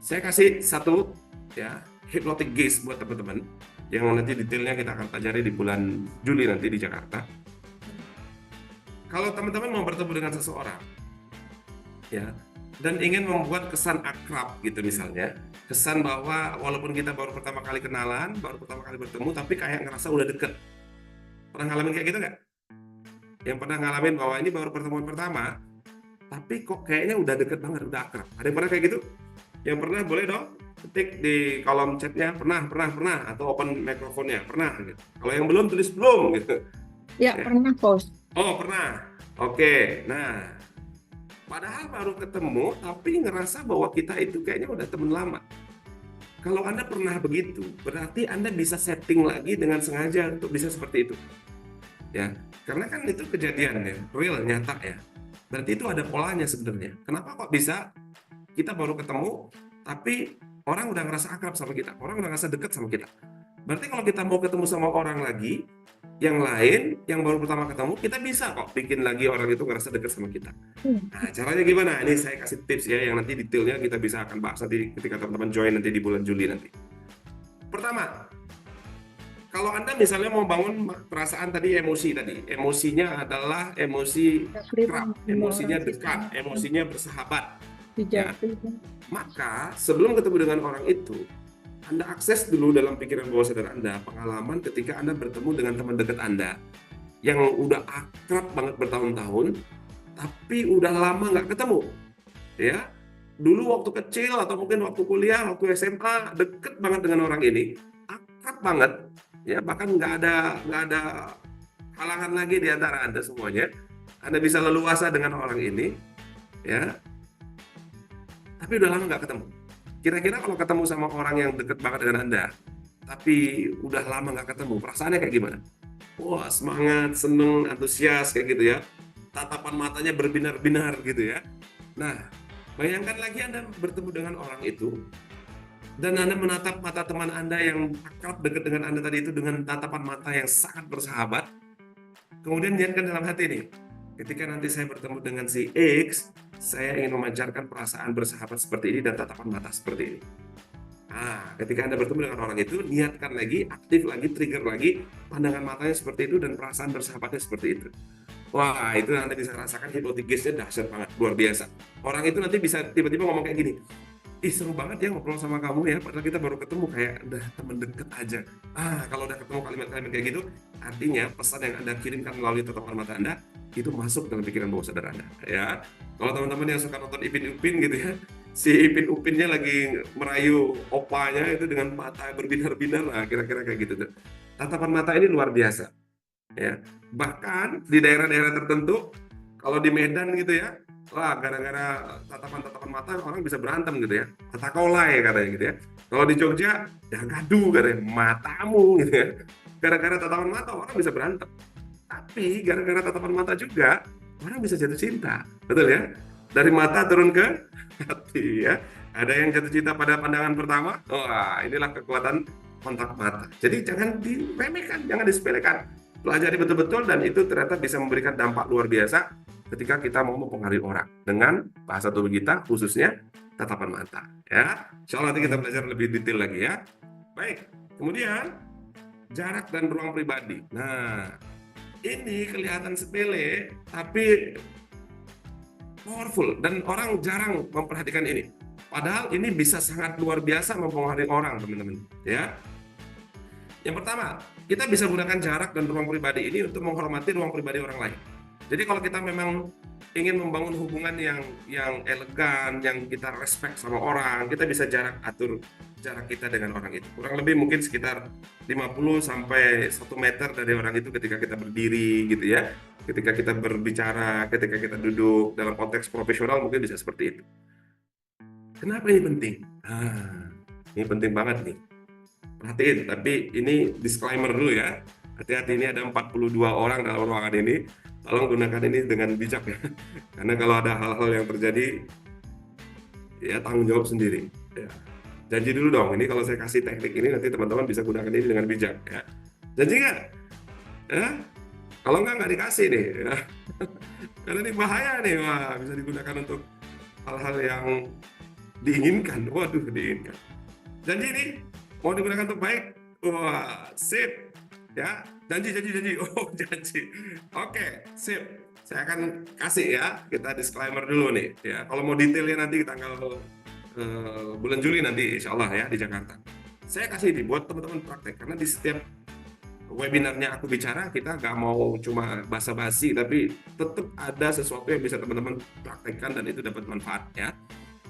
Saya kasih satu ya hypnotic gaze buat teman-teman yang nanti detailnya kita akan pelajari di bulan Juli nanti di Jakarta. Kalau teman-teman mau bertemu dengan seseorang, ya, dan ingin membuat kesan akrab gitu misalnya, kesan bahwa walaupun kita baru pertama kali kenalan, baru pertama kali bertemu, tapi kayak ngerasa udah deket. Pernah ngalamin kayak gitu nggak? Yang pernah ngalamin bahwa ini baru pertemuan pertama, tapi kok kayaknya udah deket banget, udah akrab. Ada yang pernah kayak gitu? Yang pernah boleh dong ketik di kolom chatnya pernah, atau open mikrofonnya pernah gitu. Kalau yang belum tulis belum gitu. Ya, Ya. pernah, Coach. Oh pernah. Oke. Nah, padahal baru ketemu tapi ngerasa bahwa kita itu kayaknya udah temen lama. Kalau Anda pernah begitu, berarti Anda bisa setting lagi dengan sengaja untuk bisa seperti itu. Ya, karena kan itu kejadian ya, real, nyata ya. Berarti itu ada polanya sebenarnya. Kenapa kok bisa kita baru ketemu, tapi orang udah ngerasa akrab sama kita, orang udah ngerasa deket sama kita. Berarti kalau kita mau ketemu sama orang lagi, yang lain, yang baru pertama ketemu, kita bisa kok bikin lagi orang itu ngerasa deket sama kita. Nah, caranya gimana? Ini saya kasih tips ya, yang nanti detailnya kita bisa akan bahas nanti ketika teman-teman join nanti di bulan Juli nanti. Pertama, kalau Anda misalnya mau bangun perasaan tadi, emosinya adalah emosi akrab, emosinya dekat, emosinya bersahabat. Ya. Maka sebelum ketemu dengan orang itu, Anda akses dulu dalam pikiran bawah sadar Anda pengalaman ketika Anda bertemu dengan teman dekat Anda yang udah akrab banget bertahun-tahun, tapi udah lama nggak ketemu. Ya, dulu waktu kecil atau mungkin waktu kuliah, waktu SMA deket banget dengan orang ini, akrab banget, ya bahkan nggak ada halangan lagi di antara Anda semuanya. Anda bisa leluasa dengan orang ini, ya, tapi udah lama nggak ketemu. Kira-kira kalau ketemu sama orang yang deket banget dengan Anda, tapi udah lama nggak ketemu, perasaannya kayak gimana? Wah, semangat, seneng, antusias kayak gitu ya. Tatapan matanya berbinar-binar gitu ya. Nah, bayangkan lagi Anda bertemu dengan orang itu, dan Anda menatap mata teman Anda yang akrab dekat dengan Anda tadi itu dengan tatapan mata yang sangat bersahabat. Kemudian niatkan dalam hati nih, ketika nanti saya bertemu dengan si X, saya ingin memancarkan perasaan bersahabat seperti ini dan tatapan mata seperti ini. Nah, ketika Anda bertemu dengan orang itu, niatkan lagi, aktif lagi, trigger lagi, pandangan matanya seperti itu dan perasaan bersahabatnya seperti itu. Wah, itu Anda bisa rasakan hipnotisisnya dahsyat banget, luar biasa. Orang itu nanti bisa tiba-tiba ngomong kayak gini, ih seru banget ya ngobrol sama kamu ya, padahal kita baru ketemu kayak udah temen deket aja. Kalau udah ketemu kalimat-kalimat kayak gitu, artinya pesan yang Anda kirimkan melalui tatapan mata Anda, itu masuk dalam pikiran bawah sadar Anda. Ya, kalau teman-teman yang suka nonton Ipin Upin gitu ya, si Ipin Upinnya lagi merayu opanya itu dengan mata berbinar-binar, nah kira-kira kayak gitu tuh. Tatapan mata ini luar biasa. Ya, bahkan di daerah-daerah tertentu, kalau di Medan gitu ya, wah gara-gara tatapan-tatapan mata orang bisa berantem gitu ya, kata kolai katanya gitu ya. Kalau di Jogja, ya gaduh katanya, matamu gitu ya. Gara-gara tatapan mata orang bisa berantem. Tapi gara-gara tatapan mata juga orang bisa jatuh cinta, betul ya? Dari mata turun ke hati ya. Ada yang jatuh cinta pada pandangan pertama. Wah, inilah kekuatan kontak mata. Jadi jangan diremehkan, jangan disepelekan. Pelajari betul-betul dan itu ternyata bisa memberikan dampak luar biasa ketika kita mau mempengaruhi orang dengan bahasa tubuh kita, khususnya tatapan mata. Ya, insya Allah nanti kita belajar lebih detail lagi ya. Baik, kemudian jarak dan ruang pribadi. Nah, ini kelihatan sepele, tapi powerful dan orang jarang memperhatikan ini. Padahal ini bisa sangat luar biasa mempengaruhi orang, teman-teman. Ya, yang pertama, kita bisa gunakan jarak dan ruang pribadi ini untuk menghormati ruang pribadi orang lain. Jadi kalau kita memang ingin membangun hubungan yang elegan, yang kita respect sama orang, kita bisa atur jarak kita dengan orang itu. Kurang lebih mungkin sekitar 50 sampai 1 meter dari orang itu ketika kita berdiri gitu ya. Ketika kita berbicara, ketika kita duduk dalam konteks profesional mungkin bisa seperti itu. Kenapa ini penting? Ini penting banget nih. Perhatiin, tapi ini disclaimer dulu ya. Hati-hati, ini ada 42 orang dalam ruangan ini. Tolong gunakan ini dengan bijak ya. Karena kalau ada hal-hal yang terjadi, ya tanggung jawab sendiri. Ya. Janji dulu dong, ini kalau saya kasih teknik ini nanti teman-teman bisa gunakan ini dengan bijak ya. Janji nggak? Ya? Kalau nggak dikasih nih. Ya. Karena ini bahaya nih, wah bisa digunakan untuk hal-hal yang diinginkan. Waduh, diinginkan. Janji ini mau digunakan untuk baik, wah sip ya, janji. Oh janji, oke sip, saya akan kasih ya, kita disclaimer dulu nih ya. Kalau mau detailnya nanti tanggal bulan Juli nanti insya Allah ya di Jakarta. Saya kasih ini buat teman-teman praktek, karena di setiap webinarnya Aku Bicara, kita nggak mau cuma basa-basi, tapi tetap ada sesuatu yang bisa teman-teman praktekkan dan itu dapat manfaatnya.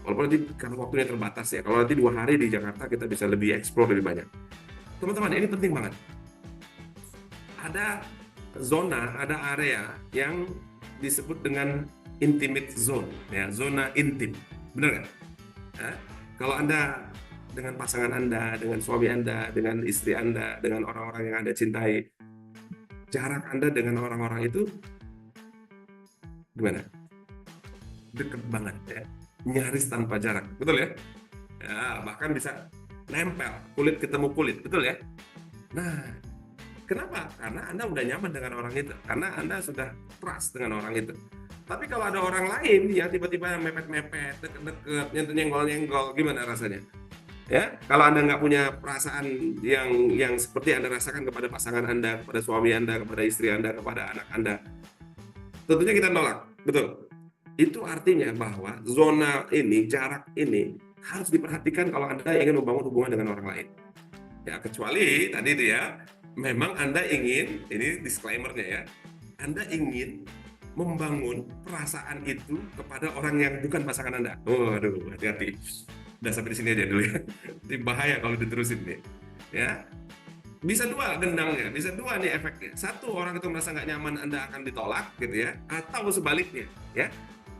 Walaupun nanti karena waktunya terbatas ya, kalau nanti 2 hari di Jakarta kita bisa lebih explore lebih banyak. Teman-teman, ini penting banget. Ada zona, ada area yang disebut dengan intimate zone, ya, zona intim. Benar nggak? Ya, kalau Anda dengan pasangan Anda, dengan suami Anda, dengan istri Anda, dengan orang-orang yang Anda cintai, jarak Anda dengan orang-orang itu gimana? Deket banget ya, nyaris tanpa jarak, betul ya? Ya, bahkan bisa nempel, kulit ketemu kulit, betul ya? Nah, kenapa? Karena Anda udah nyaman dengan orang itu, karena Anda sudah trust dengan orang itu. Tapi kalau ada orang lain yang tiba-tiba mepet-mepet, deket-deket, nyenggol-nyenggol, gimana rasanya? Ya, kalau Anda nggak punya perasaan yang seperti Anda rasakan kepada pasangan Anda, kepada suami Anda, kepada istri Anda, kepada anak Anda, tentunya kita nolak, betul. Itu artinya bahwa zona ini, jarak ini harus diperhatikan kalau Anda ingin membangun hubungan dengan orang lain. Ya, kecuali tadi itu ya, memang Anda ingin, ini disclaimer-nya ya, Anda ingin membangun perasaan itu kepada orang yang bukan pasangan Anda. Waduh, hati-hati. Udah sampai di sini aja dulu ya. Ini bahaya kalau diterusin nih. Ya, bisa dua gendangnya, bisa dua nih efeknya. Satu, orang itu merasa nggak nyaman, Anda akan ditolak gitu ya, atau sebaliknya ya.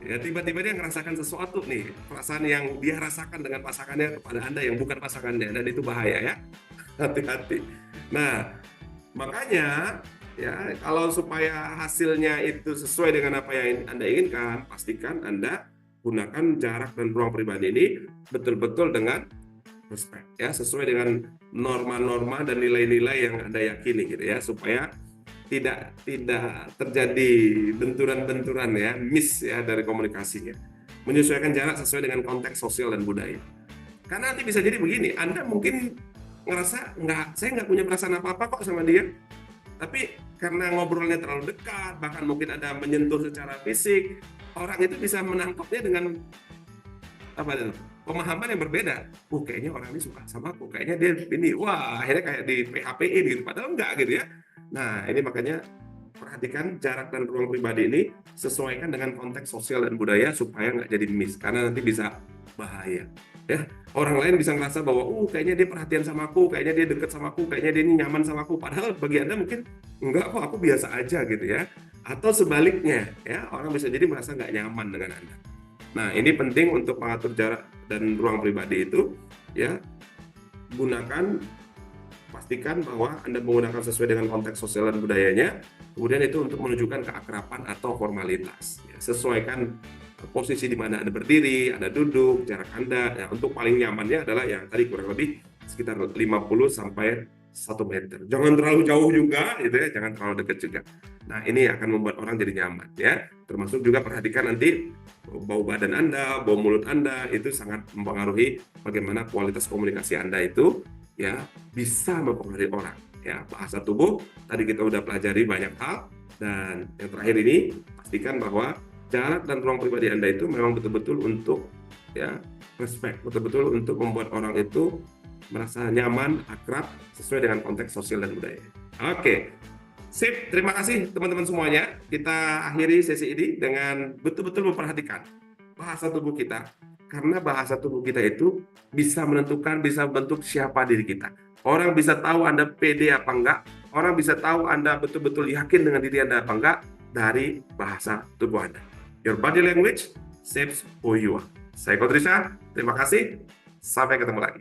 Ya, tiba-tiba dia ngerasakan sesuatu nih, perasaan yang dia rasakan dengan pasangannya kepada Anda yang bukan pasangannya, dan itu bahaya ya. Hati-hati. Nah, makanya ya, kalau supaya hasilnya itu sesuai dengan apa yang Anda inginkan, pastikan Anda gunakan jarak dan ruang pribadi ini betul-betul dengan respect ya, sesuai dengan norma-norma dan nilai-nilai yang Anda yakini gitu ya, supaya tidak terjadi benturan-benturan ya, miss ya dari komunikasinya. Menyesuaikan jarak sesuai dengan konteks sosial dan budaya. Karena nanti bisa jadi begini, Anda mungkin ngerasa saya nggak punya perasaan apa-apa kok sama dia, tapi karena ngobrolnya terlalu dekat, bahkan mungkin ada menyentuh secara fisik, orang itu bisa menangkapnya dengan pemahaman yang berbeda. Kayaknya orang ini suka sama aku, kayaknya dia ini, wah akhirnya kayak di PHP-in gitu, padahal enggak gitu ya. Nah, ini makanya perhatikan jarak dan ruang pribadi ini, sesuaikan dengan konteks sosial dan budaya supaya nggak jadi miss, karena nanti bisa bahaya. Ya, orang lain bisa ngerasa bahwa, kayaknya dia perhatian sama aku, kayaknya dia deket sama aku, kayaknya dia ini nyaman sama aku, padahal bagi Anda mungkin enggak kok, aku biasa aja gitu ya. Atau sebaliknya, ya, orang bisa jadi merasa nggak nyaman dengan Anda. Nah, ini penting untuk mengatur jarak dan ruang pribadi itu, ya, pastikan bahwa Anda menggunakan sesuai dengan konteks sosial dan budayanya, kemudian itu untuk menunjukkan keakraban atau formalitas. Ya, sesuaikan posisi di mana Anda berdiri, Anda duduk, jarak Anda. Ya, untuk paling nyamannya adalah yang tadi kurang lebih sekitar 50 sampai 1 meter. Jangan terlalu jauh juga, gitu ya, jangan terlalu dekat juga. Nah, ini akan membuat orang jadi nyaman, ya. Termasuk juga perhatikan nanti bau badan Anda, bau mulut Anda, itu sangat mempengaruhi bagaimana kualitas komunikasi Anda itu, ya, bisa mempengaruhi orang. Ya, bahasa tubuh tadi kita udah pelajari banyak hal, dan yang terakhir ini pastikan bahwa jarak dan ruang pribadi Anda itu memang betul-betul untuk, ya, respect, betul-betul untuk membuat orang itu merasa nyaman, akrab, sesuai dengan konteks sosial dan budaya. Oke, sip. Terima kasih teman-teman semuanya. Kita akhiri sesi ini dengan betul-betul memperhatikan bahasa tubuh kita, karena bahasa tubuh kita itu bisa menentukan, bisa membentuk siapa diri kita. Orang bisa tahu Anda pede apa enggak, orang bisa tahu Anda betul-betul yakin dengan diri Anda apa enggak dari bahasa tubuh Anda. Your body language shapes who you are. Saya Ko Trisha, terima kasih. Sampai ketemu lagi.